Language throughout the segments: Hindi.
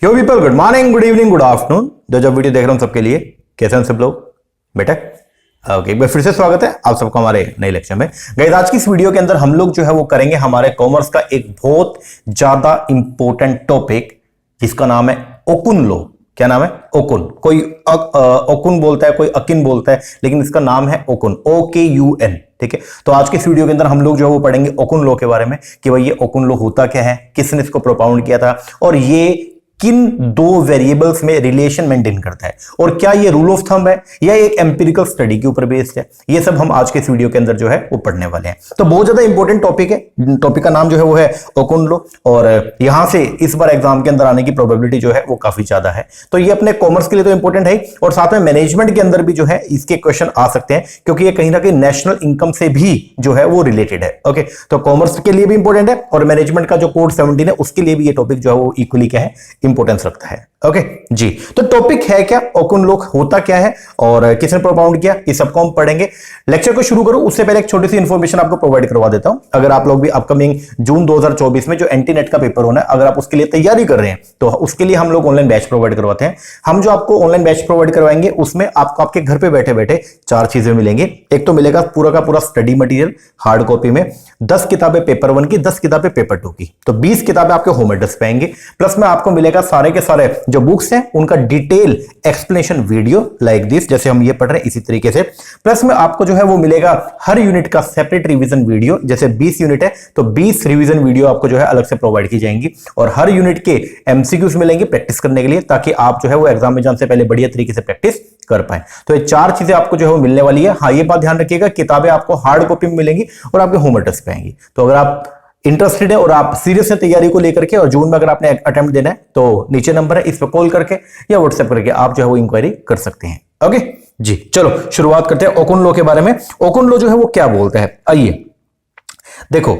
यो people, good morning, good evening, good afternoon. जो जब वीडियो देख रहे हो सबके लिए कैसे हैं सब लोग बेटा? ओके, एक बार फिर से स्वागत है आप सबका हमारे नए लेक्चर में। गाइस, आज की इस वीडियो के अंदर हम लोग जो है वो करेंगे हमारे कॉमर्स का एक बहुत ज्यादा इंपॉर्टेंट टॉपिक जिसका नाम है ओकुन लॉ। क्या नाम है? ओकुन। कोई ओकुन बोलता है, कोई अकिन बोलता है, लेकिन इसका नाम है ओकुन, OKUN। ठीक है, तो आज के इस वीडियो के अंदर हम लोग जो है वो पढ़ेंगे ओकुन लॉ के बारे में कि भाई ये ओकुन लॉ होता क्या है, किसने इसको प्रोपाउंड किया था और ये किन दो वेरिएबल्स में रिलेशन मेंटेन करता है और क्या ये रूल ऑफ थंब है या एक एम्पिरिकल स्टडी के ऊपर बेस्ड है। ये सब हम आज के इस वीडियो के अंदर जो है वो पढ़ने वाले हैं। तो बहुत ज्यादा इंपॉर्टेंट टॉपिक है। टॉपिक का नाम जो है वो है ओकुन लॉ और यहां से इस बार एग्जाम के अंदर आने की प्रोबेबिलिटी जो है वो काफी ज्यादा है। तो ये अपने कॉमर्स के लिए तो इंपॉर्टेंट है और साथ में मैनेजमेंट के अंदर भी जो है इसके क्वेश्चन आ सकते हैं क्योंकि ये कहीं ना कहीं नेशनल इनकम से भी जो है वो रिलेटेड है। ओके, तो कॉमर्स के लिए भी इंपॉर्टेंट है और मैनेजमेंट का जो कोड 17 है उसके लिए भी ये टॉपिक जो है वो इक्वली क्या है, इंपॉर्टेंस रखता है। ओके जी, तो टॉपिक है क्या, ओकुन लॉ होता क्या है और किसने प्रोपाउंड किया, इस सबको हम पढ़ेंगे। लेक्चर को शुरू करूं उससे पहले एक छोटी सी इंफॉर्मेशन आपको प्रोवाइड करवा देता हूं। अगर आप लोग भी अपकमिंग जून 2024 में जो एंटी नेट का पेपर होना है, अगर आप उसके लिए तैयारी कर रहे हैं तो उसके लिए हम लोग ऑनलाइन बैच प्रोवाइड करवाते हैं। हम जो आपको ऑनलाइन बैच प्रोवाइड करवाएंगे उसमें आपको आपके घर पे बैठे बैठे 4 चीजें मिलेंगी। एक तो मिलेगा पूरा का पूरा स्टडी मटेरियल हार्ड कॉपी में, 10 किताबें पेपर 1 की, 10 किताबें पेपर 2 की, तो 20 किताबें आपके होम एड्रेस पे आएंगे। प्लस में आपको मिलेगा सारे के सारे जो बुक्स हैं उनका detail explanation video like this, जैसे हम ये पढ़ रहे हैं इसी तरीके से। प्लस में आपको जो है वो मिलेगा हर यूनिट का सेपरेट रिवीजन वीडियो, जैसे 20 यूनिट है तो 20 रिवीजन वीडियो आपको जो है अलग से प्रोवाइड की जाएंगी और हर यूनिट के एमसीक्यूज मिलेंगे प्रैक्टिस करने के लिए, ताकि आप जो है वो एग्जाम में जाने से पहले बढ़िया तरीके से प्रैक्टिस कर पाए। तो ये 4 चीजें आपको जो है वो मिलने वाली है। हाँ, ये बात ध्यान रखिएगा, किताबें आपको हार्ड कॉपी में मिलेंगी और आपके होम एड्रेस पे आएंगी। तो अगर आप इंटरेस्टेड है और आप सीरियस है तैयारी को लेकर के और जून में अगर आपने अटेम्प्ट देना है तो नीचे नंबर है, इस पर कॉल करके या व्हाट्सएप करके आप जो है वो इंक्वायरी कर सकते हैं। ओके जी, चलो शुरुआत करते हैं ओकुन लॉ के बारे में। ओकुन लॉ जो है वो क्या बोलता है, आइए देखो।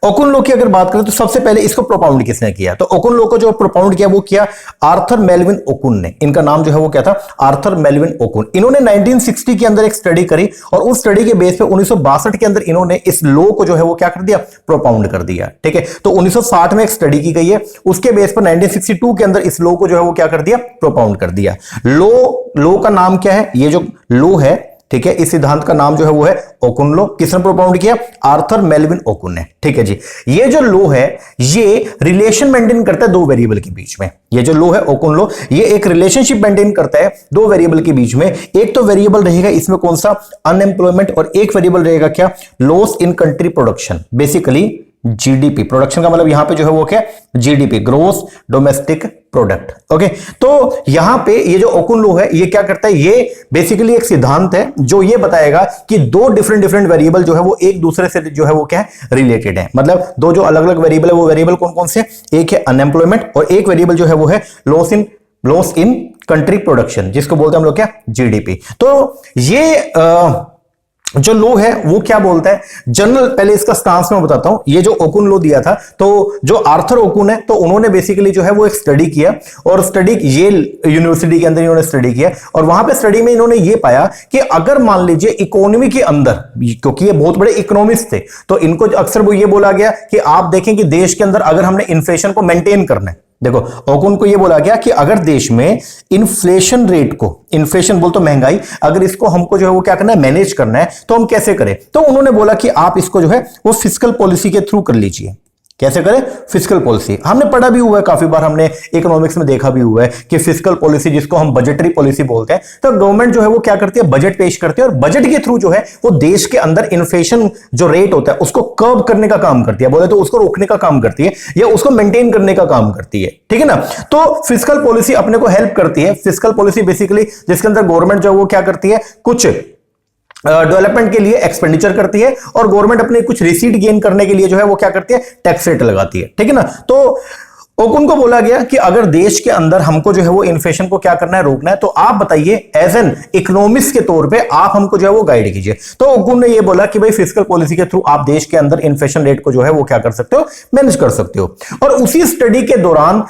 ओकुन लॉ की अगर बात करें तो सबसे पहले इसको प्रोपाउंड किसने किया, तो ओकुन लॉ को जो प्रोपाउंड किया वो किया आर्थर मेलविन ओकुन ने। इनका नाम जो है वो क्या था, आर्थर मेलविन ओकुन। इन्होंने 1960 के अंदर एक स्टडी करी और उस स्टडी के बेस पे 1962 के अंदर इन्होंने इस लॉ को जो है वो क्या कर दिया, प्रोपाउंड कर दिया। ठीक है, तो 1960 में एक स्टडी की गई है, उसके बेस पर 1962 के अंदर इस लॉ को जो है वो क्या कर दिया, प्रोपाउंड कर दिया। लॉ का नाम क्या है, ये जो लॉ है, ठीक है, इस सिद्धांत का नाम जो है वो है ओकुन लॉ। किसने प्रोपाउंड किया? आर्थर मेलविन ओकुन ने। ठीक है जी, ये जो लॉ है ये रिलेशन मेंटेन करता है 2 वेरिएबल के बीच में। ये जो लॉ है ओकुन लॉ, ये एक रिलेशनशिप मेंटेन करता है 2 वेरिएबल के बीच में। एक तो वेरिएबल रहेगा इसमें कौन सा, अनएम्प्लॉयमेंट, और एक वेरिएबल रहेगा क्या, loss in country production, basically GDP. Production का मतलब यहां पे जो है वो क्या, GDP, gross domestic product. Okay, तो यहां पे ये जो ओकुन लॉ है ये क्या करता है, ये बेसिकली एक सिद्धांत है जो ये बताएगा कि 2 डिफरेंट वेरिएबल जो है वो एक दूसरे से जो है वो क्या है, रिलेटेड है। मतलब 2 जो अलग अलग वेरिएबल है वो वेरिएबल कौन कौन से, एक है अनएम्प्लॉयमेंट और एक वेरिएबल जो है वो है लॉस इन कंट्री प्रोडक्शन, जिसको बोलते हैं हम लोग क्या, जीडीपी। तो ये जो लॉ है वो क्या बोलता है, जनरल पहले इसका स्टांस में बताता हूं। ये जो ओकुन लॉ दिया था, तो जो आर्थर ओकुन है तो उन्होंने बेसिकली जो है वो एक स्टडी किया और स्टडी येल यूनिवर्सिटी के अंदर इन्होंने स्टडी किया और वहां पे स्टडी में इन्होंने ये पाया कि अगर मान लीजिए इकोनॉमी के अंदर, क्योंकि ये बहुत बड़े इकोनॉमिस्ट थे तो इनको अक्सर वो ये बोला गया कि आप देखें कि देश के अंदर अगर हमने इन्फ्लेशन को मेंटेन करना है, देखो ओकुन को यह बोला गया कि अगर देश में इन्फ्लेशन रेट को, इन्फ्लेशन बोल तो महंगाई, अगर इसको हमको जो है वो क्या करना है, मैनेज करना है, तो हम कैसे करें। तो उन्होंने बोला कि आप इसको जो है वो फिस्कल पॉलिसी के थ्रू कर लीजिए। कैसे करें, फिस्कल पॉलिसी। हमने पढ़ा भी हुआ है काफी बार, हमने इकोनॉमिक्स में देखा भी हुआ है कि फिस्कल पॉलिसी जिसको हम बजटरी पॉलिसी बोलते हैं, तो गवर्नमेंट जो है वो क्या करती है, बजट पेश करती है और बजट के थ्रू जो है वो देश के अंदर इन्फ्लेशन जो रेट होता है उसको कर्व करने का काम करती है, बोले तो उसको रोकने का काम करती है या उसको मेंटेन करने का काम करती है। ठीक है ना, तो फिस्कल पॉलिसी अपने को हेल्प करती है। फिस्कल पॉलिसी बेसिकली जिसके अंदर गवर्नमेंट जो है वो क्या करती है, कुछ डेवलपमेंट के लिए एक्सपेंडिचर करती है और गवर्नमेंट अपने कुछ रिसीट गेन करने के लिए जो है वो क्या करती है, टैक्स रेट लगाती है। ठीक है ना, तो ओकुन को बोला गया कि अगर देश के अंदर हमको जो है वो इन्फ्लेशन को क्या करना है, रोकना है, तो आप बताइए एज एन इकोनॉमिस्ट के तौर पे आप हमको जो है वो गाइड कीजिए। तो ओकुन ने ये बोला कि भाई फिस्कल पॉलिसी के थ्रू आप देश के अंदर इन्फ्लेशन रेट को जो है वो क्या कर सकते हो, मैनेज कर सकते हो। और उसी स्टडी के दौरान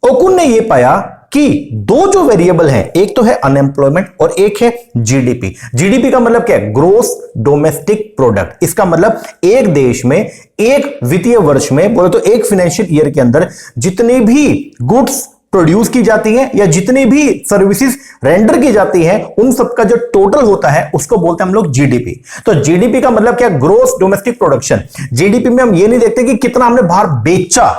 ओकुन ने ये पाया कि 2 जो वेरिएबल हैं, एक तो है अनएम्प्लॉयमेंट और एक है जीडीपी। जीडीपी का मतलब क्या है, ग्रोस डोमेस्टिक प्रोडक्ट। इसका मतलब एक देश में एक वित्तीय वर्ष में बोले तो एक फाइनेंशियल ईयर के अंदर जितने भी गुड्स प्रोड्यूस की जाती हैं या जितनी भी सर्विसेज रेंडर की जाती हैं उन सबका जो टोटल होता है उसको बोलते हैं हम लोग जीडीपी। तो जीडीपी का मतलब क्या? Gross domestic production. जीडीपी में हम ये नहीं देखते कि कितना हमने बाहर बेचा,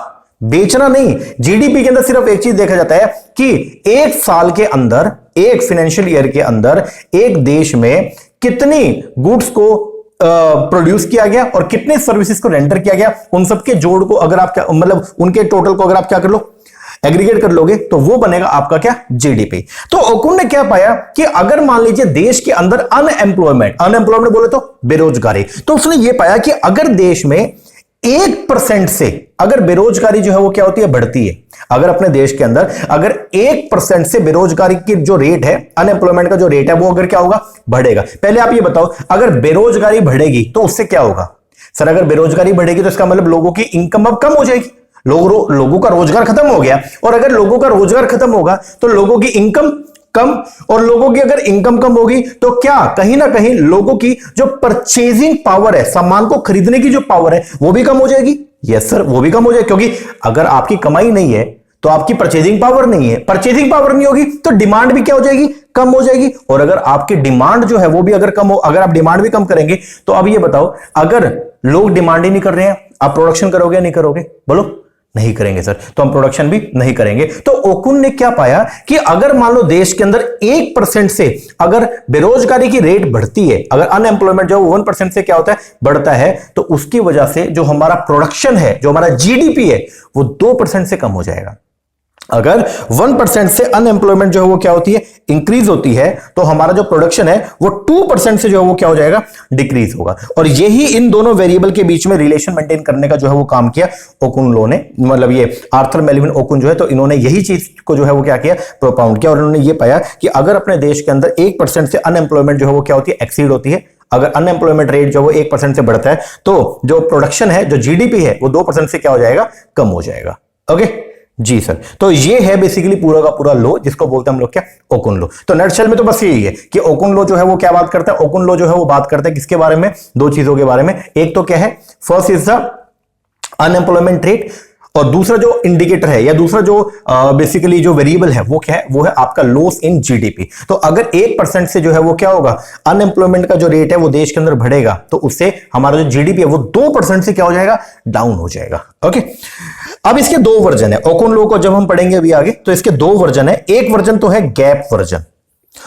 बेचना नहीं, जीडीपी के अंदर सिर्फ एक चीज देखा जाता है कि एक साल के अंदर, एक फाइनेंशियल ईयर के अंदर एक देश में कितनी गुड्स को प्रोड्यूस किया गया और कितने सर्विसेज को रेंडर किया गया, उन सबके जोड़ को अगर आप क्या मतलब उनके टोटल को अगर आप क्या कर लो, एग्रीगेट कर लोगे तो वो बनेगा आपका क्या? जीडीपी। तो ओकुन ने क्या पाया कि अगर मान लीजिए देश के अंदर अनएम्प्लॉयमेंट बोले तो बेरोजगारी, तो उसने ये पाया कि अगर देश में 1% से अगर बेरोजगारी जो है वो क्या होती है? बढ़ती है। अगर अपने देश के अंदर अगर 1% से बेरोजगारी की जो रेट है, अनएम्प्लॉयमेंट का जो रेट है वो अगर क्या होगा? बढ़ेगा। पहले आप ये बताओ, अगर बेरोजगारी बढ़ेगी तो उससे क्या होगा? सर अगर बेरोजगारी बढ़ेगी तो इसका मतलब लोगों की इनकम अब कम हो जाएगी, लोगों का रोजगार खत्म हो गया, और अगर लोगों का रोजगार खत्म होगा तो लोगों की इनकम कम, और लोगों की अगर इनकम कम होगी तो क्या कहीं ना कहीं लोगों की जो परचेजिंग पावर है, सामान को खरीदने की जो पावर है वो भी कम हो जाएगी। यस सर, वो भी कम हो जाएगी, क्योंकि अगर आपकी कमाई नहीं है तो आपकी परचेजिंग पावर नहीं है, परचेजिंग पावर नहीं होगी तो डिमांड भी क्या हो जाएगी? कम हो जाएगी। और अगर आपकी डिमांड जो है वो भी अगर कम हो, अगर आप डिमांड भी कम करेंगे तो अब ये बताओ, अगर लोग डिमांड ही नहीं कर रहे हैं, आप प्रोडक्शन करोगे या नहीं करोगे? बोलो। नहीं करेंगे सर, तो हम प्रोडक्शन भी नहीं करेंगे। तो ओकुन ने क्या पाया कि अगर मान लो देश के अंदर 1% से अगर बेरोजगारी की रेट बढ़ती है, अगर अनएम्प्लॉयमेंट जो 1% से क्या होता है? बढ़ता है, तो उसकी वजह से जो हमारा प्रोडक्शन है, जो हमारा जीडीपी है, वो 2% से कम हो जाएगा। अगर 1% से अनएम्प्लॉयमेंट जो है वो क्या होती है? इंक्रीज होती है, तो हमारा जो प्रोडक्शन है वो 2% से जो है वो क्या हो जाएगा? डिक्रीज होगा। और यही इन दोनों वेरिएबल के बीच में रिलेशन मेंटेन करने का जो है वो काम किया ओकुन लो ने, मतलब ये आर्थर मेल्विन ओकुन जो है, तो इन्होंने यही चीज को जो है वो क्या किया? प्रोपाउंड किया। और इन्होंने ये पाया कि अगर अपने देश के अंदर 1% से अनएम्प्लॉयमेंट जो है वो क्या होती है? एक्सीड होती है। अगर अनएम्प्लॉयमेंट रेट जो वो 1% से बढ़ता है तो जो प्रोडक्शन है, जो जीडीपी है, वो 2% से क्या हो जाएगा? कम हो जाएगा। ओके जी सर, तो ये है बेसिकली पूरा का पूरा लो, जिसको बोलते हैं हम लोग क्या? ओकुन लो। तो नटशेल में तो बस यही है कि ओकुन लो जो है वो क्या बात करता है? ओकुन लो जो है वो बात करता है किसके बारे में? दो चीजों के बारे में। एक तो क्या है? First is the unemployment rate, और दूसरा जो इंडिकेटर है या दूसरा जो बेसिकली जो वेरिएबल है वो क्या है? वो है आपका लॉस इन जीडीपी। तो अगर 1% से जो है वो क्या होगा? अनएम्प्लॉयमेंट का जो रेट है वो देश के अंदर बढ़ेगा, तो उससे हमारा जो जीडीपी है वो 2% से क्या हो जाएगा? डाउन हो जाएगा। ओके, अब इसके दो वर्जन है। ओकुन लो को जब हम पढ़ेंगे अभी आगे, तो इसके दो वर्जन है। एक वर्जन तो है गैप वर्जन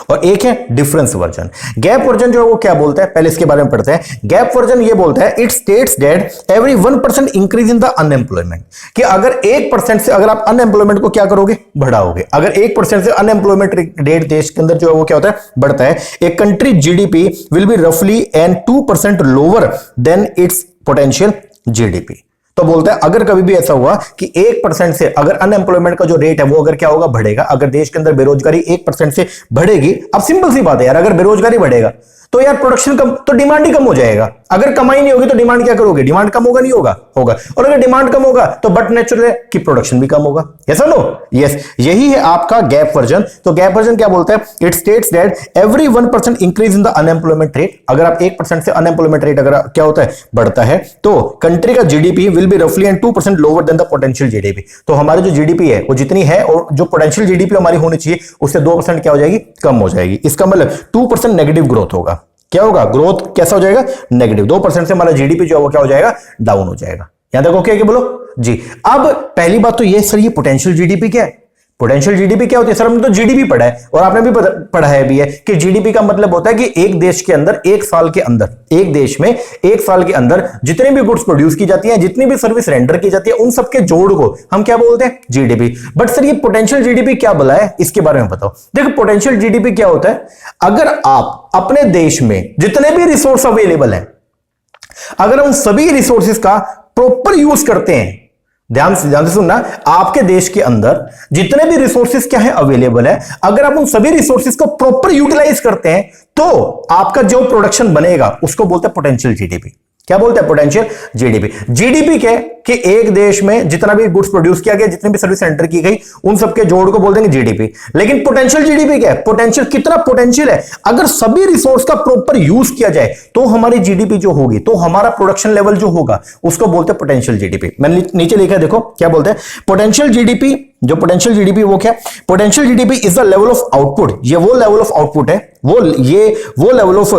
और एक है डिफरेंस वर्जन। गैप वर्जन जो है वो क्या बोलता है? पहले इसके बारे में पढ़ते हैं। गैप वर्जन ये बोलता है, it states that every 1% increase in the unemployment, कि अगर 1% से अगर आप अनएम्प्लॉयमेंट को क्या करोगे? बढ़ाओगे। अगर 1% से अनएम्प्लॉयमेंट रेट देश के अंदर जो है वो क्या होता है? बढ़ता है। A country GDP will be रफली and 2% lower than its potential GDP. तो बोलता है अगर कभी भी ऐसा हुआ कि 1% से अगर अनएम्प्लॉयमेंट का जो रेट है वो अगर क्या होगा? बढ़ेगा। अगर देश के अंदर बेरोजगारी 1% से बढ़ेगी, अब सिंपल सी बात है यार, अगर बेरोजगारी बढ़ेगा तो यार प्रोडक्शन कम, तो डिमांड ही कम हो जाएगा। अगर कमाई नहीं होगी तो डिमांड क्या करोगे? डिमांड कम होगा, नहीं होगा? होगा। और अगर डिमांड कम होगा तो बट नेचुरल है कि प्रोडक्शन भी कम होगा। यस और नो? यस, यही है आपका गैप वर्जन। तो गैप वर्जन क्या बोलता है? It states that every 1% increase in the unemployment rate, अगर आप 1% से अनएम्प्लॉयमेंट रेट अगर क्या होता है? बढ़ता है, तो कंट्री का जीडीपी विल बी रफली and 2% lower then the potential GDP. तो हमारी जो जीडीपी है वो जितनी है और जो पोटेंशियल जीडीपी हमारी होनी चाहिए उससे 2% क्या हो जाएगी? कम हो जाएगी। इसका मतलब 2% नेगेटिव ग्रोथ होगा। क्या होगा? ग्रोथ कैसा हो जाएगा? नेगेटिव। 2% से हमारा जीडीपी जो है वो क्या हो जाएगा? डाउन हो जाएगा। यहां तक ओके? बोलो जी। अब पहली बात तो ये सर, ये पोटेंशियल जीडीपी क्या है? पोटेंशियल जीडीपी क्या होती है? सर हमने तो जीडीपी पढ़ा है और आपने भी पढ़ा है भी है कि जीडीपी का मतलब होता है कि एक देश के अंदर एक साल के अंदर, एक देश में एक साल के अंदर जितने भी गुड्स प्रोड्यूस की जाती हैं, जितनी भी सर्विस रेंडर की जाती है, उन सबके जोड़ को हम क्या बोलते हैं? जीडीपी। बट सर ये पोटेंशियल जीडीपी क्या बोला है? इसके बारे में बताओ। देखो पोटेंशियल जीडीपी क्या होता है? अगर आप अपने देश में जितने भी रिसोर्स अवेलेबल हैं, अगर उन सभी रिसोर्सेज का प्रॉपर यूज करते हैं, ध्यान से सुनना, आपके देश के अंदर जितने भी रिसोर्सेज क्या है? अवेलेबल है, अगर आप उन सभी रिसोर्सेज को प्रॉपर यूटिलाइज करते हैं तो आपका जो प्रोडक्शन बनेगा उसको बोलते हैं पोटेंशियल जीडीपी। क्या बोलते हैं? Potential GDP. जीडीपी क्या है कि एक देश में जितना भी गुड्स प्रोड्यूस किया गया, जितनी भी सर्विस एंटर की गई, उन सबके जोड़ को बोल देंगे जीडीपी। लेकिन पोटेंशियल जीडीपी क्या है? पोटेंशियल, कितना पोटेंशियल है, अगर सभी रिसोर्स का प्रॉपर यूज किया जाए तो हमारी जीडीपी जो होगी, तो हमारा प्रोडक्शन लेवल जो होगा, उसको बोलते हैं पोटेंशियल जीडीपी। मैंने नीचे लिखा है, देखो क्या बोलते हैं, पोटेंशियल जीडीपी। जो पोटेंशियल जीडीपी वो क्या? Potential GDP is the level of output. ये वो लेवल ऑफ आउटपुट है, वो लेवल ऑफ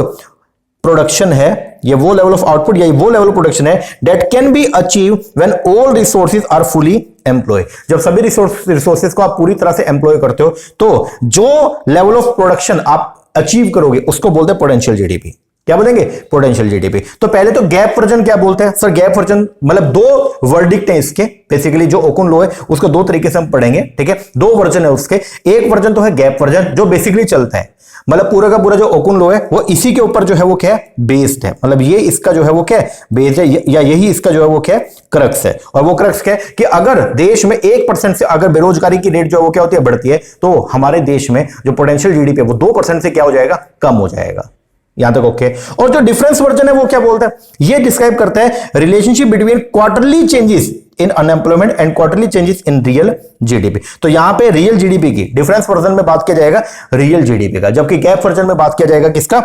प्रोडक्शन है, ये वो लेवल ऑफ आउटपुट या वो लेवल ऑफ प्रोडक्शन है that can be achieve when all resources are fully employ. जब सभी रिसोर्सेज को आप पूरी तरह से एम्प्लॉय करते हो, तो जो लेवल ऑफ प्रोडक्शन आप अचीव करोगे उसको बोलते हैं पोटेंशियल जीडीपी। क्या बोलेंगे? Potential GDP. तो पहले तो गैप वर्जन क्या बोलते हैं? सर गैप वर्जन मतलब दो वर्डिक्ट हैं इसके, बेसिकली जो ओकुन लॉ है उसको दो तरीके से हम पढ़ेंगे, ठीक है? दो वर्जन है उसके। एक वर्जन तो है गैप वर्जन, जो बेसिकली चलता है, मतलब पूरा का पूरा जो ओकुन लॉ है वो इसी के ऊपर जो है वो क्या है? बेस्ड है। मतलब ये इसका जो है वो क्या है? बेस्ड है, या यही इसका जो है वो क्या है? क्रक्स है। और वो क्रक्स क्या है कि अगर देश में 1% से अगर बेरोजगारी की रेट जो है वो क्या होती है? बढ़ती है, तो हमारे देश में जो पोटेंशियल जीडीपी है वो 2% से क्या हो जाएगा? कम हो जाएगा। यहां तक ओके। और जो डिफरेंस वर्जन है वो क्या बोलता है? ये डिस्क्राइब करता है relationship between quarterly changes in unemployment and quarterly changes in real GDP. तो यहां पे रियल जीडीपी की डिफरेंस वर्जन में बात किया जाएगा रियल जीडीपी का, जबकि गैप वर्जन में बात किया जाएगा किसका?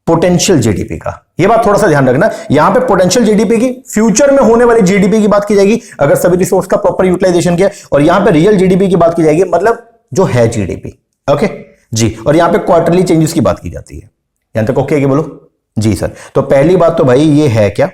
पोटेंशियल जीडीपी का। ये बात थोड़ा सा ध्यान रखना, यहां पे पोटेंशियल जीडीपी की, फ्यूचर में होने वाली जीडीपी की बात की जाएगी अगर सभी रिसोर्स का प्रॉपर यूटिलाइजेशन किया, और यहां पे रियल जीडीपी की बात की जाएगी, मतलब जो है जीडीपी। ओके जी। और यहां पे क्वार्टरली चेंजेस की बात की जाती है। यहां तक ओके? बोलो जी सर। तो पहली बात तो भाई ये है क्या?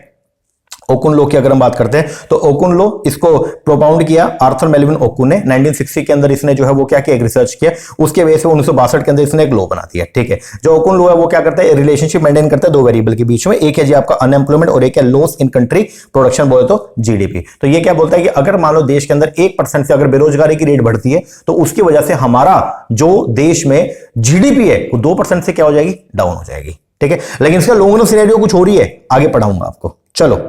ओकुन लॉ की अगर हम बात करते हैं तो ओकुन लॉ इसको प्रोपाउंड किया आर्थर मेलविन ओकुन ने 1960 के अंदर। इसने जो है वो क्या किया? एक रिसर्च किया, उसके वजह से 1962 के अंदर इसने एक लॉ बना दिया, ठीक है? जो ओकुन लॉ है वो क्या करता है? रिलेशनशिप मेंटेन करता है दो वेरिएबल के बीच में। एक है जी आपका अनएम्प्लॉयमेंट और एक है लॉस इन कंट्री प्रोडक्शन, बोले तो जीडीपी। तो ये क्या बोलता है कि अगर मान लो देश के अंदर 1% से अगर बेरोजगारी की रेट बढ़ती है, तो उसकी वजह से हमारा जो देश में जीडीपी है वो 2% से क्या हो जाएगी? डाउन हो जाएगी, ठीक है? लेकिन इसका लॉन्ग रन सिनेरियो कुछ हो रही है, आगे पढ़ाऊंगा आपको। चलो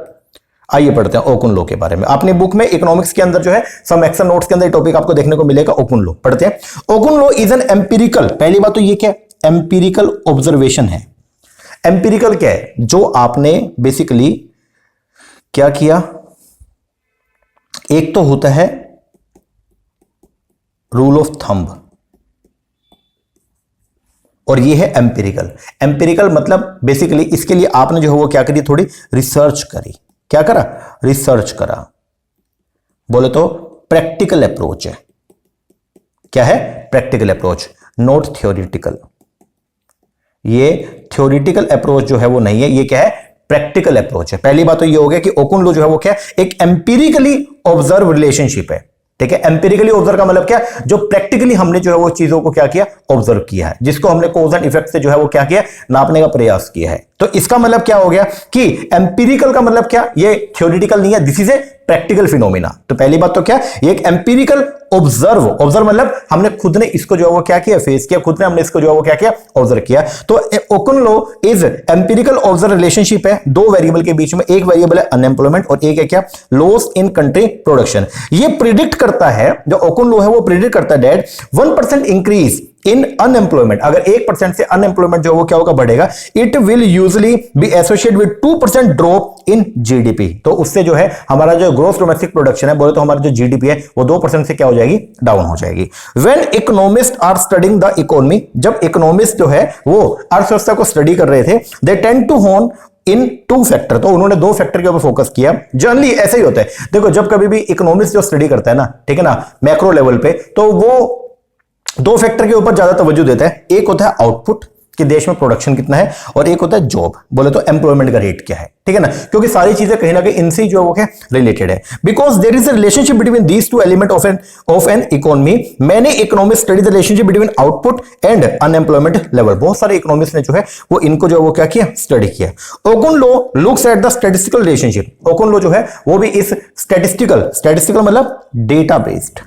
आइए पढ़ते हैं ओकुन लॉ के बारे में। अपनी बुक में इकोनॉमिक्स के अंदर जो है सम एक्शन नोट्स के अंदर टॉपिक आपको देखने को मिलेगा, ओकुन लॉ। पढ़ते हैं। Okun law is an empirical, पहली बात तो ये क्या? एम्पिरिकल ऑब्जर्वेशन है। एम्पिरिकल क्या है? जो आपने बेसिकली क्या किया, एक तो होता है रूल ऑफ थंब, और ये है एम्पिरिकल। एम्पिरिकल मतलब बेसिकली इसके लिए आपने जो है वो क्या करी? थोड़ी रिसर्च करी। क्या करा? रिसर्च करा। बोले तो प्रैक्टिकल अप्रोच है। क्या है? Practical approach, not theoretical. ये थ्योरेटिकल अप्रोच जो है वो नहीं है, ये क्या है? प्रैक्टिकल अप्रोच है। पहली बात तो ये हो गया कि ओकुन लॉ जो है वो क्या है? एक एम्पिरिकली ऑब्जर्व रिलेशनशिप है, ठीक है? एम्पिरिकली ऑब्जर्व का मतलब क्या? जो प्रैक्टिकली हमने जो है वो चीजों को क्या किया? ऑब्जर्व किया है, जिसको हमने कॉज एंड इफेक्ट से जो है वो क्या किया? नापने का प्रयास किया है। तो इसका मतलब क्या हो गया कि एम्पिरिकल का मतलब क्या? ये थ्योरेटिकल नहीं है, this is a practical phenomena. तो पहली बात तो क्या? ये एक एम्पिरिकल ऑब्जर्व, ऑब्जर्व मतलब हमने खुद ने इसको जो है वो क्या किया? फेस किया, खुद ने हमने इसको जो है वो क्या किया? ऑब्जर्व किया। तो Okun law is empirical observe relationship है दो वेरिएबल के बीच में। एक वेरिएबल है अनएम्प्लॉयमेंट और एक है क्या? Loss in country production. ये प्रिडिक्ट करता है, जो ओकुन लॉ है वो प्रिडिक्ट करता है दैट 1% इंक्रीज इन अनएम्प्लॉयमेंट, अगर 1% से अनएम्प्लॉयमेंट जो वो क्या होगा? बढ़ेगा। It will usually be associated with 2% drop in GDP. तो उससे जो है हमारा जो ग्रोस डोमेस्टिक प्रोडक्शन है, बोले तो हमारा जो जीडीपी है वो 2% से क्या हो जाएगी? डाउन हो जाएगी। When economist are studying the economy, जब इकोनॉमिस्ट जो है वो अर्थव्यवस्था को स्टडी कर रहे थे, दे टेंड टू होन इन 2 फैक्टर, तो उन्होंने 2 फैक्टर के ऊपर फोकस किया। जनरली ऐसे ही होता है, देखो जब कभी भी इकोनॉमिस्ट जो स्टडी करता है ना, ठीक है ना, मैक्रो लेवल पे, तो वो 2 फैक्टर के ऊपर ज्यादा तवज्जो देता है। एक होता है आउटपुट कि देश में प्रोडक्शन कितना है, और एक होता है जॉब, बोले तो एम्प्लॉयमेंट का रेट क्या है, ठीक है ना? क्योंकि सारी चीजें कहीं ना कहीं इनसे जो है वो क्या रिलेटेड है। Because there is a relationship between these 2 element of an economy, many economists study the relationship between output and unemployment level. बहुत सारे इकोनॉमिस्ट ने जो है वो इनको जो है वो क्या किया? स्टडी किया। Okun law looks at the statistical relationship. Okun law जो है वो भी इस स्टैटिस्टिकल मतलब डेटा बेस्ड,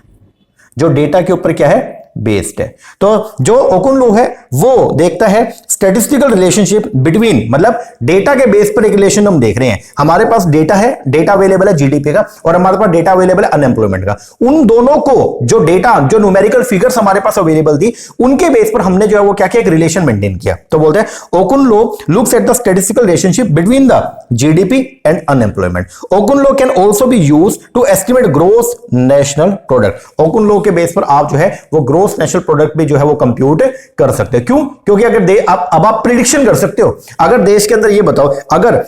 जो डेटा के ऊपर क्या है? बेस्ड है। तो जो ओकुन लॉ है वो देखता है स्टैटिस्टिकल रिलेशनशिप बिटवीन, मतलब डेटा के बेस पर एक रिलेशन हम देख रहे हैं। हमारे पास डेटा है, डेटा अवेलेबल है जीडीपी का, और हमारे पास डेटा अवेलेबल है अनएम्प्लॉयमेंट का। उन दोनों को जो डेटा, जो न्यूमेरिकल फिगर्स हमारे पास अवेलेबल थी, उनके बेस पर हमने जो है वो क्या किया, एक रिलेशन मेंटेन किया। तो बोलते हैं Okun law looks at the statistical relationship between the GDP and unemployment. Okun law can also be used to estimate gross national product. Okun law के बेस पर आप जो है वो ग्रोस नेशनल प्रोडक्ट भी जो है वो कंप्यूट कर सकते हैं। क्यों? क्योंकि अगर अब आप प्रिडिक्शन कर सकते हो। अगर देश के अंदर ये बताओ, अगर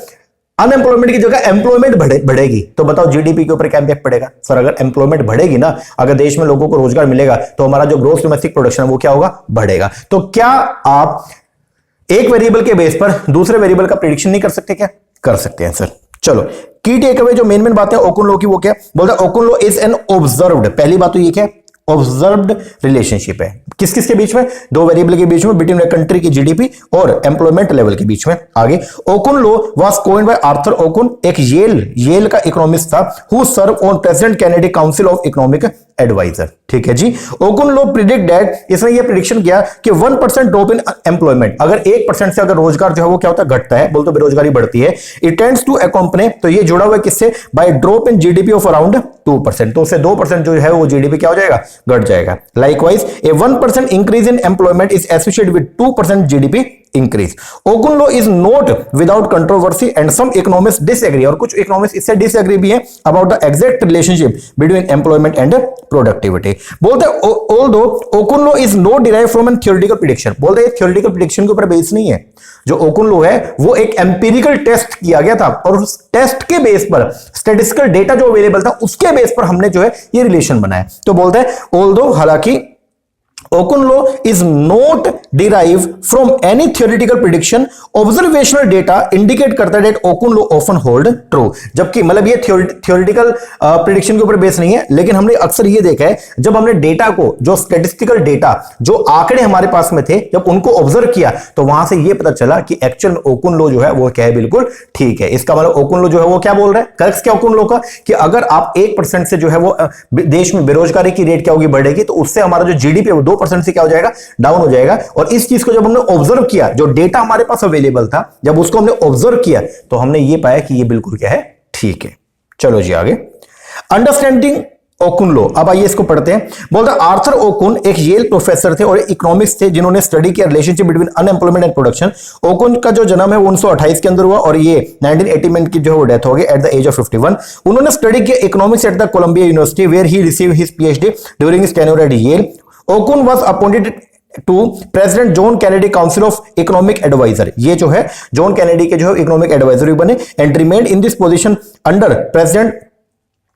अनएम्प्लॉयमेंट की जगह एम्प्लॉयमेंट बढ़ेगी तो बताओ जीडीपी के ऊपर क्या इंपैक्ट पड़ेगा? सर अगर एम्प्लॉयमेंट बढ़ेगी ना, अगर देश में लोगों को रोजगार मिलेगा तो हमारा जो ग्रोस डोमेस्टिक प्रोडक्शन है वो क्या होगा, बढ़ेगा। तो क्या आप एक वेरिएबल के बेस पर दूसरे वेरिएबल का प्रेडिक्शन नहीं कर सकते? क्या कर सकते हैं सर। चलो, की टेक अवे जो मेन बातें ओकुन लॉ की वो क्या बोलता है? ओकुन लॉ इज एन ऑब्जर्व्ड, पहली बात तो ये क्या, ऑब्जर्व्ड रिलेशनशिप है। किस किस के बीच में? दो वेरिएबल के बीच में, बिटवीन कंट्री की जीडीपी और एम्प्लॉयमेंट लेवल के बीच में। आगे, Okun law was coined by Arthur Okun, एक येल का इकोनॉमिस्ट था, who serve on president Kennedy council of economic adviser. ठीक है जी। ओकुन लॉ प्रिडिक्ट दैट, इसने ये प्रिडिक्शन किया कि 1% ड्रॉप इन एम्प्लॉयमेंट, अगर 1% से अगर रोजगार जो है वो क्या होता है, घटता है, बोलते बेरोजगारी बढ़ती है, इट टेंड्स टू अकॉम्पनी, तो ये जुड़ा हुआ है किससे, by drop in GDP of around 2%, तो उससे 2% जो है वो जीडीपी क्या हो जाएगा, घट जाएगा। Likewise a 1% increase in employment is associated with 2% GDP increase. Okun law is not without controversy and some economist disagree, और कुछ इकोनॉमिस्ट इससे डिसएग्री भी है about the exact relationship between employment and productivity. बोलते हैं although Okun law is not derived from an theoretical prediction, बोलते हैं थ्योरेटिकल प्रेडिक्शन के ऊपर बेस नहीं है। जो ओकुन लॉ है वो एक एम्पिरिकल टेस्ट किया गया था, और उस टेस्ट के बेस पर स्टैटिस्टिकल डेटा जो अवेलेबल था उसके बेस पर हमने जो है ये रिलेशन बनाया। तो बोलते हैं ऑल्दो, हालांकि Okun law is not derive from any theoretical prediction, observational data indicate करता है that Okun law often hold true. जबकि मतलब ये थ्योरेटिकल प्रेडिक्शन के ऊपर बेस नहीं है, लेकिन हमने अक्सर ये देखा है जब हमने डेटा को, जो स्टैटिस्टिकल डेटा, जो आंकड़े हमारे पास में थे, जब उनको ऑब्जर्व किया तो वहां से ये पता चला कि एक्चुअल में ओकुन लॉ जो है वो क्या है, बिल्कुल ठीक है। इसका मतलब ओकुन लॉ जो है वो क्या बोल रहा है, करेक्ट क्या ओकुन लॉ का, कि अगर आप 1% से जो है वो देश में बेरोजगारी की रेट क्या होगी, बढ़ेगी, तो उससे हमारा जो जीडीपी है वो 2% से क्या हो जाएगा, डाउन हो जाएगा। और इस चीज को जब हमने ऑब्जर्व किया, जो डेटा हमारे पास अवेलेबल था, जब उसको हमने ऑब्जर्व किया तो हमने ये पाया कि ये बिल्कुल क्या है, ठीक है। चलो जी आगे, अंडरस्टैंडिंग ओकुन लॉ। अब आइए इसको पढ़ते हैं। बोलते हैं आर्थर ओकुन एक येल प्रोफेसर थे और इकोनॉमिक्स थे, जिन्होंने स्टडी किया relationship between unemployment and production. Okun का जो जन्म है वो 1928 के अंदर हुआ, और ये 1980 में की जो डेथ हो गई एट द एज ऑफ 51। उन्होंने स्टडी किया economics at the Columbia University, where he receive his PhD during his tenure at Yale. Okun was appointed to President John Kennedy council of economic adviser, ये जो है जॉन कैनेडी के जो है इकोनॉमिक एडवाइजर भी बने, and remained in this position under president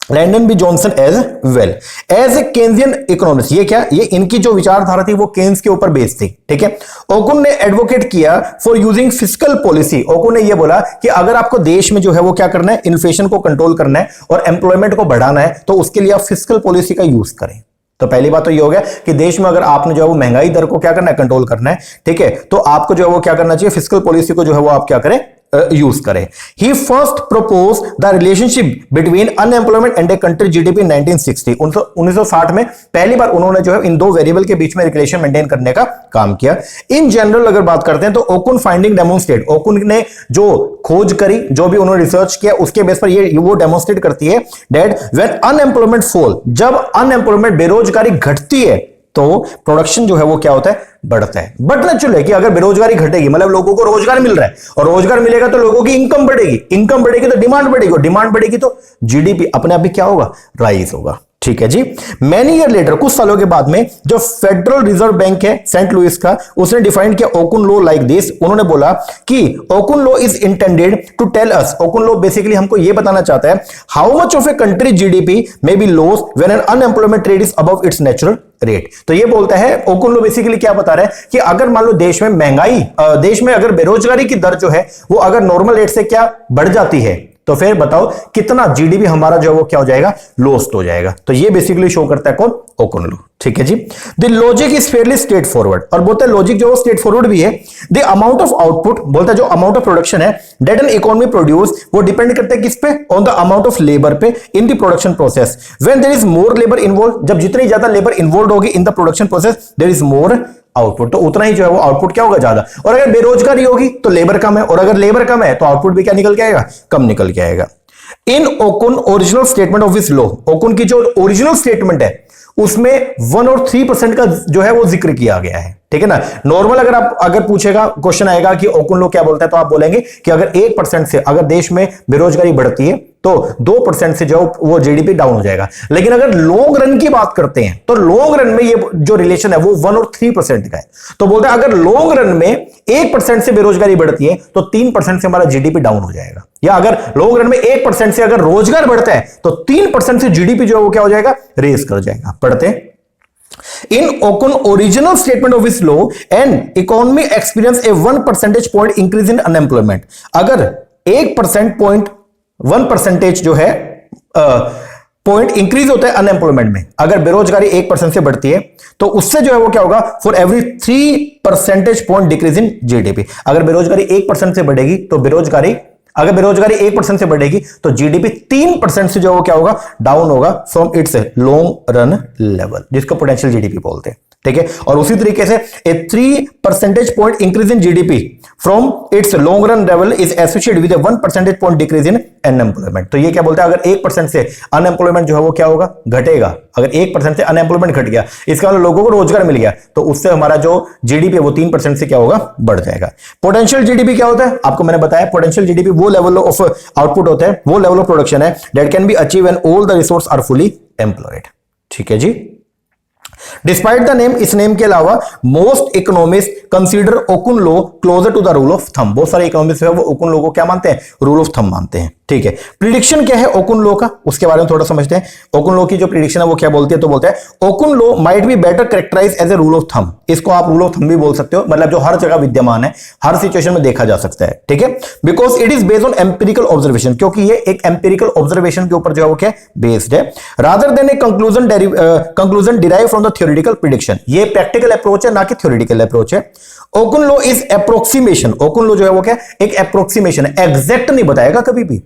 Lyndon B Johnson as well as a Keynesian economist. ये क्या, ये इनकी जो विचारधारा थी वो केन्स के ऊपर बेस्ड थी। ठीक है। ओकुन ने एडवोकेट किया फॉर यूजिंग फिस्कल पॉलिसी। ओकुन ने ये बोला कि अगर आपको देश में जो है वो क्या करना है, इन्फ्लेशन को कंट्रोल करना है और एम्प्लॉयमेंट को बढ़ाना है, तो उसके लिए आप फिस्कल पॉलिसी का यूज करें। तो पहली बात तो ये हो गया कि देश में अगर आपने जो है वो महंगाई दर को क्या करना है, कंट्रोल करना है, ठीक है, तो आपको जो है वो क्या करना चाहिए, फिस्कल पॉलिसी को जो है वो आप क्या करें, यूज करें। He first propose the relationship between unemployment and a country GDP 1960। 1960 में पहली बार उन्होंने जो है इन दो वेरिएबल के बीच में रिलेशन मेंटेन करने का काम किया। इन जनरल अगर बात करते हैं तो ओकुन फाइंडिंग डेमोन्स्ट्रेट, ओकुन ने जो खोज करी, जो भी उन्होंने रिसर्च किया, उसके बेस पर ये वो डेमोन्स्ट्रेट करती है दैट व्हेन अनएम्प्लॉयमेंट फॉल, जब अनएम्प्लॉयमेंट बेरोजगारी घटती है तो प्रोडक्शन जो है वो क्या होता है, बढ़ता है। बट नेचुरल है कि अगर बेरोजगारी घटेगी, मतलब लोगों को रोजगार मिल रहा है और रोजगार मिलेगा तो लोगों की इनकम बढ़ेगी, इनकम बढ़ेगी तो डिमांड बढ़ेगी, और डिमांड बढ़ेगी तो जीडीपी अपने आप ही क्या होगा, राइज होगा। ठीक है जी। मैनी ईयर लेटर, कुछ सालों के बाद में, जो फेडरल रिजर्व बैंक है सेंट लुइस का, उसने डिफाइन किया ओकुन लॉ लाइक दिस। उन्होंने बोला कि Okun law is intended to tell us, Okun law basically हमको यह बताना चाहता है how much of a country GDP may be lost when an unemployment rate is above its natural rate. तो ये बोलता है ओकुन लॉ बेसिकली क्या बता रहा है कि अगर मान लो देश में महंगाई, देश में अगर बेरोजगारी की दर जो है वो अगर नॉर्मल रेट से क्या बढ़ जाती है, तो फिर बताओ कितना जीडीपी हमारा जो है वो क्या हो जाएगा, लॉस्ट हो जाएगा। तो ये बेसिकली शो करता है कौन, ओकुन लॉ। ठीक है जी। The logic is fairly straight forward, और बोलते हैं लॉजिक जो है स्ट्रेट फॉरवर्ड भी है। द अमाउंट ऑफ आउटपुट, बोलता है जो अमाउंट ऑफ प्रोडक्शन है दैट एन इकोनॉमी प्रोड्यूस, वो डिपेंड करता है किस पे, on the amount of labour pay in the production process. When there is more labour involve, जब जितनी ज्यादा लेबर इन्वॉल्व होगी in the production process there is more output, तो उतना ही जो है वो आउटपुट क्या होगा, ज्यादा। और अगर बेरोजगारी होगी तो लेबर कम है, और अगर लेबर कम है तो आउटपुट भी क्या निकल के आएगा, कम निकल के आएगा। In Okun original statement of this law, Okun की जो ओरिजिनल स्टेटमेंट है उसमें 1 और 3% का जो है वो जिक्र किया गया है। ठीक है ना। नॉर्मल अगर पूछेगा, क्वेश्चन आएगा कि ओकुन लॉ क्या बोलता है, तो आप बोलेंगे कि अगर 1% से अगर देश में बेरोजगारी बढ़ती है तो 2% से जो वो जीडीपी डाउन हो जाएगा। लेकिन अगर लॉन्ग रन की बात करते हैं तो लॉन्ग रन में ये जो रिलेशन है वो 1 और 3% का है। तो बोलते हैं अगर लॉन्ग रन में 1% से बेरोजगारी बढ़ती है तो 3% से हमारा जीडीपी डाउन हो जाएगा, या अगर लॉन्ग रन में 1% से अगर रोजगार बढ़ता है तो 3% से जीडीपी जो है वो क्या हो जाएगा, रेस कर जाएगा। पढ़ते हैं। In Okun original statement of his law, an economy experienced a 1 percentage point increase in unemployment. अगर 1% जो है पॉइंट इंक्रीज होता है अनएम्प्लॉयमेंट में, अगर बेरोजगारी 1% से बढ़ती है तो उससे जो है वो क्या होगा, for every 3% point decrease in GDP. अगर बेरोजगारी 1% से बढ़ेगी तो अगर बेरोजगारी 1% से बढ़ेगी तो जीडीपी 3% से जो क्या होगा, डाउन होगा from its long run level, जिसको पोटेंशियल जीडीपी बोलते हैं। ठीक है। और उसी तरीके से ए 3% point increase in GDP from its long run level is associated with 1% point decrease in unemployment. तो ये क्या बोलता है, अगर 1% से अनएम्प्लॉयमेंट जो है वो क्या होगा, घटेगा। अगर 1% से अनएम्प्लॉयमेंट घट गया, इसका मतलब लोगों को रोजगार मिल गया, तो उससे हमारा जो जीडीपी है वो 3% से क्या होगा, बढ़ जाएगा। पोटेंशियल जीडीपी क्या होता है, आपको मैंने बताया, पोटेंशियल जीडीपी वो लेवल ऑफ आउटपुट होता है, वो लेवल ऑफ प्रोडक्शन है that can be achieve when all the resource are fully employed. ठीक है जी। डिस्पाइट द नेम, इस नेम के अलावा most economist consider Okun law closer to the rule of thumb. बहुत सारे इकोनॉमिस्ट है वो ओकुन लॉ को क्या मानते हैं, रूल ऑफ थंब मानते हैं। ठीक है। प्रिडिक्शन क्या है ओकुन लॉ का, उसके बारे में थोड़ा समझते हैं। ओकुन लॉ की जो प्रिडिक्शन है वो क्या बोलती है, तो बोलते हैं Okun law might be better characterize as a rule of thumb. इसको आप रूल ऑफ थंब भी बोल सकते हो, मतलब जो हर जगह विद्यमान है, हर सिचुएशन में देखा जा सकता है। ठीक है। Because it is based on empirical observation, क्योंकि ये एक एम्पिरिकल ऑब्जर्वेशन के ऊपर जो है वो क्या बेस्ड है, rather than a conclusion derive from the theoretical prediction. ये प्रैक्टिकल अप्रोच है, ना कि थ्योरेटिकल अप्रोच है। ओकुन लॉ इज अप्रोक्सीमेशन, ओकुन लॉ जो है वो क्या, एक अप्रोक्सीमेशन है, एग्जैक्ट नहीं बताएगा कभी भी।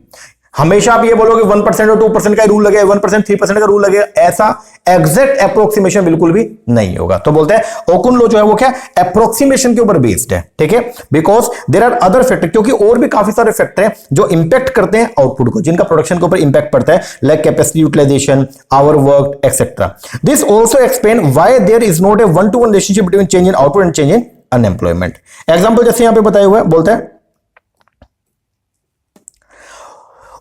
हमेशा आप ये बोलोगे 1% और 2% का रूल लगेगा, 1% 3% का रूल लगेगा, ऐसा एग्जैक्ट अप्रोक्सीमेशन बिल्कुल भी नहीं होगा। तो बोलते हैं ओकुन लॉ जो है वो क्या, अप्रोक्सीमेशन के ऊपर बेस्ड है। ठीक है। Because there are other factor, क्योंकि और भी काफी सारे फैक्टर हैं जो इंपैक्ट करते हैं आउटपुट को, जिनका प्रोडक्शन के ऊपर इंपैक्ट पड़ता है, like capacity utilization, hour work etcetera. This also explain why there is not a 1-to-1 relationship between change in output and change in unemployment. Example जैसे यहां पे बताया हुआ है, बोलता है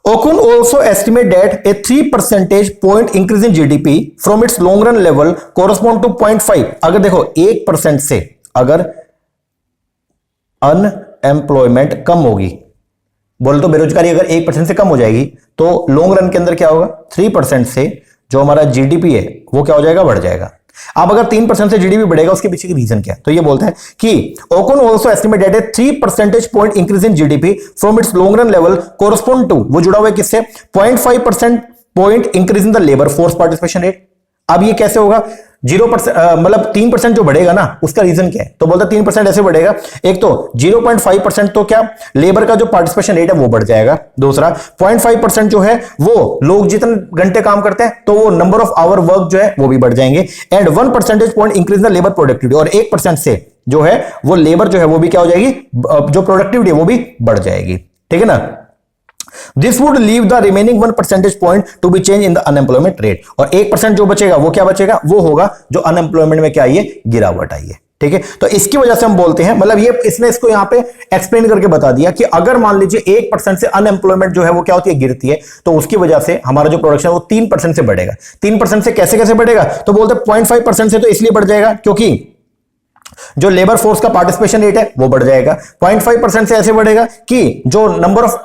Okun also estimate that a 3% point increase in GDP from its long run level correspond to 0.5। अगर देखो 1% से अगर अनएम्प्लॉयमेंट कम होगी, बोले तो बेरोजगारी अगर 1% से कम हो जाएगी, तो लॉन्ग रन के अंदर क्या होगा, 3% से जो हमारा जीडीपी है वो क्या हो जाएगा, बढ़ जाएगा। अब अगर 3% से जीडीपी बढ़ेगा, उसके पीछे की रीजन क्या है, तो ये बोलता है कि Okun also estimate that a 3% point increase in GDP from its long run level correspond to, वो जुड़ा हुआ है किससे, 0.5% point increase in the labour force participation rate. अब ये कैसे होगा, 0% मतलब 3% जो बढ़ेगा ना, उसका रीजन क्या है, तो बोलता है 3% ऐसे बढ़ेगा, एक तो 0.5% तो क्या लेबर का जो पार्टिसिपेशन रेट है वो बढ़ जाएगा, दूसरा 0.5% जो है वो लोग जितने घंटे काम करते हैं तो वो नंबर ऑफ आवर वर्क जो है वो भी बढ़ जाएंगे, and 1% point increase the labour productivity, और 1% से जो है वो लेबर जो है वो भी क्या हो जाएगी, जो प्रोडक्टिविटी है वो भी बढ़ जाएगी। ठीक है ना। This would leave the remaining 1% point to be changed in the unemployment rate, और 1% जो बचेगा वो क्या बचेगा, वो होगा जो अनएम्प्लॉयमेंट में क्या आई है, गिरावट आई है। ठीक है। तो इसकी वजह से हम बोलते हैं, मतलब ये इसने इसको यहां पे एक्सप्लेन करके बता दिया कि अगर मान लीजिए 1% से अनएम्प्लॉयमेंट जो है वो क्या होती है, गिरती है, तो उसकी वजह से हमारा जो प्रोडक्शन है वो 3% से बढ़ेगा। 3% से कैसे कैसे बढ़ेगा, तो बोलते हैं 0.5% से तो इसलिए बढ़ जाएगा क्योंकि जो लेबर फोर्स का पार्टिसिपेशन रेट है वो बढ़ जाएगा, 0.5% से ऐसे बढ़ेगा कि जो नंबर ऑफ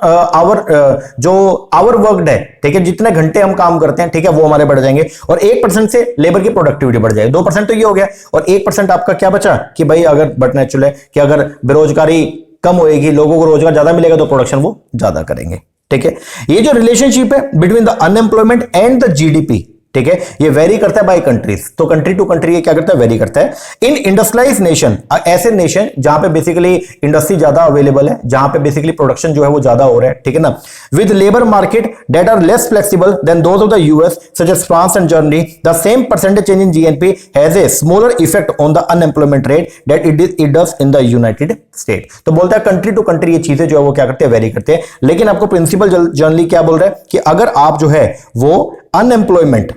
आवर वर्कड है, ठीक है, जितने घंटे हम काम करते हैं, ठीक है, वो हमारे बढ़ जाएंगे, और 1% से लेबर की प्रोडक्टिविटी बढ़ जाएगी। 2% तो ये हो गया, और 1% आपका क्या बचा कि भाई अगर बट नेचुरल है कि अगर बेरोजगारी कम होएगी, लोगों को रोजगार ज्यादा मिलेगा तो प्रोडक्शन वो ज्यादा करेंगे। ठीक है। ये जो रिलेशनशिप है between the unemployment and the GDP, ठीक है, ये वेरी करता है बाय कंट्रीज। तो कंट्री टू कंट्री ये क्या करता है, वेरी करता है। इन इंडस्ट्रियलाइज्ड नेशन, ऐसे नेशन जहां पे बेसिकली इंडस्ट्री ज्यादा अवेलेबल है, जहां पे बेसिकली प्रोडक्शन जो है वो ज्यादा हो रहा है, ठीक है ना, with labour market that are less flexible than those of the US such as France and Germany, the same percentage change in GNP has a smaller effect on the unemployment rate that it does in the United State. तो बोलता है कंट्री टू कंट्री ये चीजें जो है वो क्या करते हैं, वेरी करते हैं। लेकिन आपको प्रिंसिपल जनरली क्या बोल रहा है कि अगर आप जो है वो अनएम्प्लॉयमेंट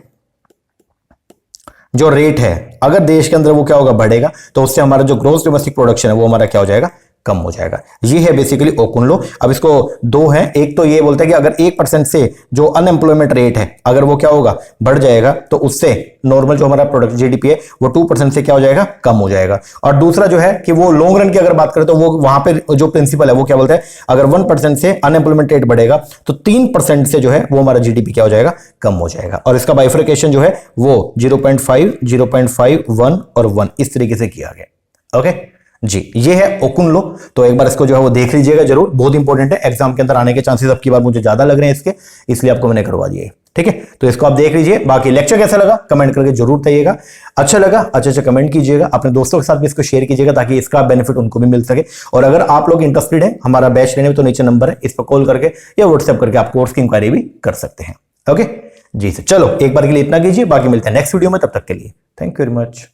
जो रेट है अगर देश के अंदर वो क्या होगा, बढ़ेगा, तो उससे हमारा जो ग्रोस डोमेस्टिक प्रोडक्शन है वो हमारा क्या हो जाएगा, कम हो जाएगा। ये है बेसिकली ओकुन लॉ। अब इसको दो है, एक तो ये बोलता है कि अगर 1% से जो अनएम्प्लॉयमेंट रेट है अगर वो क्या होगा, बढ़ जाएगा, तो उससे नॉर्मल जो हमारा प्रोडक्ट जीडीपी है वो 2% से क्या हो जाएगा, कम हो जाएगा। और दूसरा जो है कि वो लॉन्ग रन की अगर बात करें तो वो वहां पे जो प्रिंसिपल है वो क्या बोलता है, अगर 1% से अनएम्प्लॉयमेंट रेट बढ़ेगा तो 3% से जो है वो हमारा जीडीपी क्या हो जाएगा, कम हो जाएगा। और इसका बाइफर्केशन जो है वो 0.5, 0.5, 1 और 1 इस तरीके से किया गया। ओके जी, ये है ओकुन लॉ। तो एक बार इसको जो है वो देख लीजिएगा जरूर, बहुत इंपॉर्टेंट है, एग्जाम के अंदर आने के चांसेस अब की बार मुझे ज्यादा लग रहे हैं इसके, इसलिए आपको मैंने करवा दिया है। ठीक है, तो इसको आप देख लीजिए। बाकी लेक्चर कैसा लगा कमेंट करके जरूर बताइएगा। अच्छा लगा अच्छे कमेंट कीजिएगा, अपने दोस्तों के साथ भी इसको शेयर कीजिएगा ताकि इसका बेनिफिट उनको भी मिल सके। और अगर आप लोग इंटरेस्टेड है हमारा बैच लेने में तो नीचे नंबर है, इस पर कॉल करके या व्हाट्सएप करके आप कोर्स की इंक्वायरी भी कर सकते हैं। ओके जी सर, चलो एक बार के लिए इतना कीजिए, बाकी मिलते हैं नेक्स्ट वीडियो में, तब तक के लिए थैंक यू वेरी मच।